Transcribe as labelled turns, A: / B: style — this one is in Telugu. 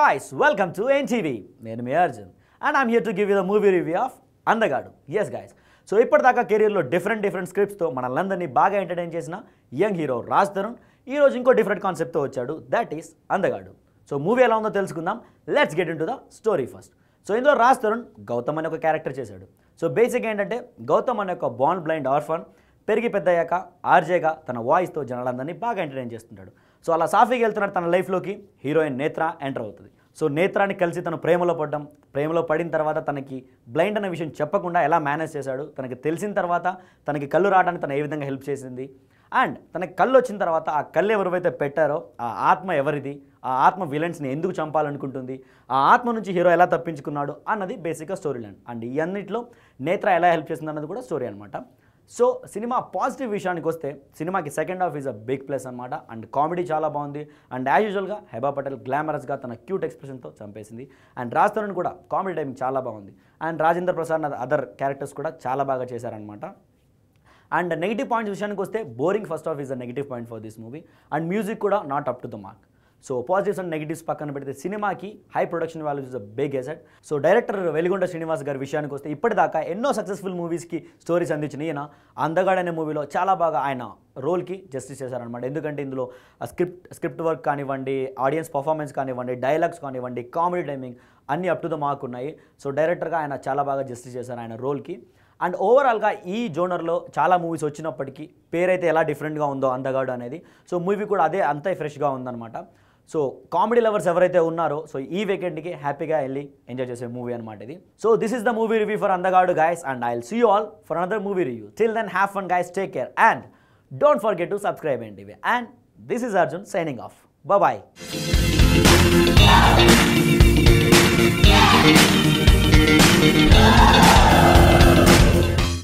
A: guys, welcome to NTV. నేను మీ Arjun and I'm here to give you the movie review of అందగాడు. Yes guys. సో ఇప్పటిదాకా కెరీర్లో డిఫరెంట్ స్క్రిప్ట్స్తో మనల్ని బాగా ఎంటర్టైన్ చేసిన యంగ్ హీరో రాజ్ తరుణ్ ఈరోజు ఇంకో డిఫరెంట్ కాన్సెప్ట్తో వచ్చాడు, దట్ ఈస్ అందగాడు. సో మూవీ ఎలా ఉందో తెలుసుకుందాం. Let's get in to the story first. So ఇందులో రాజ్ తరుణ్ గౌతమ్ అనే ఒక క్యారెక్టర్ చేశాడు. సో బేసిక్ ఏంటంటే గౌతమ్ అనే ఒక బార్న్ బ్లైండ్ ఆర్ఫన్ పెరిగి పెద్దయ్యాక ఆర్జేగా తన వాయిస్తో జనాలందరినీ బాగా ఎంటర్టైన్ చేస్తుంటాడు. సో అలా సాఫీగా వెళ్తున్నాడు తన లైఫ్లోకి హీరోయిన్ నేత్ర ఎంటర్ అవుతుంది. సో నేత్రాన్ని కలిసి తను ప్రేమలో పడిన తర్వాత తనకి బ్లైండ్ అనే విషయం చెప్పకుండా ఎలా మేనేజ్ చేశాడు, తనకి తెలిసిన తర్వాత తనకి కళ్ళు రావడానికి తను ఏ విధంగా హెల్ప్ చేసింది, అండ్ తనకి కళ్ళు వచ్చిన తర్వాత ఆ కళ్ళు ఎవరైతే పెట్టారో ఆ ఆత్మ ఎవరిది, ఆ ఆత్మ విలన్స్ని ఎందుకు చంపాలనుకుంటుంది, ఆ ఆత్మ నుంచి హీరో ఎలా తప్పించుకున్నాడు అన్నది బేసిక్గా స్టోరీ లైన్. అండ్ ఈ అన్నింటిలో నేత్ర ఎలా హెల్ప్ చేసింది అన్నది కూడా స్టోరీ అనమాట. సో సినిమా పాజిటివ్ విషయానికి వస్తే సినిమాకి second half is a big plus అనమాట. అండ్ కామెడీ చాలా బాగుంది. అండ్ యాజ్ యూజువల్గా హెబా పటేల్ గ్లామరస్గా తన క్యూట్ ఎక్స్ప్రెషన్తో చంపేసింది. అండ్ రాజ్ తరుణ్ కూడా కామెడీ టైమింగ్ చాలా బాగుంది. And Rajendra Prasad other characters కూడా చాలా బాగా చేశారనమాట. అండ్ నెగిటివ్ పాయింట్స్ విషయానికి వస్తే boring first half is a negative point for this movie. And music కూడా not up to the mark. So positives and negatives పక్కన పెడితే సినిమాకి high production values is a big asset. So director Veligonda Srinivas garu విషయానికి వస్తే ఇప్పటిదాకా ఎన్నో సక్సెస్ఫుల్ మూవీస్కి స్టోరీస్ అందించిన ఈయన అందగాడు అనే మూవీలో చాలా బాగా ఆయన రోల్కి జస్టిస్ చేశారనమాట. ఎందుకంటే ఇందులో స్క్రిప్ట్ వర్క్ కానివ్వండి, ఆడియన్స్ పర్ఫార్మెన్స్ కానివ్వండి, డైలాగ్స్ కానివ్వండి, కామెడీ టైమింగ్ అన్నీ అప్ టు ద మార్క్ ఉన్నాయి. సో డైరెక్టర్గా ఆయన చాలా బాగా జస్టిస్ చేశారు ఆయన రోల్కి. అండ్ ఓవరాల్గా ఈ జోనర్లో చాలా మూవీస్ వచ్చినప్పటికీ పేరైతే ఎలా డిఫరెంట్గా ఉందో అందగాడు అనేది, సో మూవీ కూడా అదే అంతే ఫ్రెష్గా ఉందన్నమాట. సో కామెడీ లవర్స్ ఎవరైతే ఉన్నారో సో ఈ వీకెండ్కి హ్యాపీగా వెళ్ళి ఎంజాయ్ చేసే మూవీ అనమాట ఇది. So this is the movie review for Andagadu guys, and I will see you all for another movie review. Till then have fun guys, take care and don't forget to subscribe NTV. And this is Arjun signing off. Bye bye.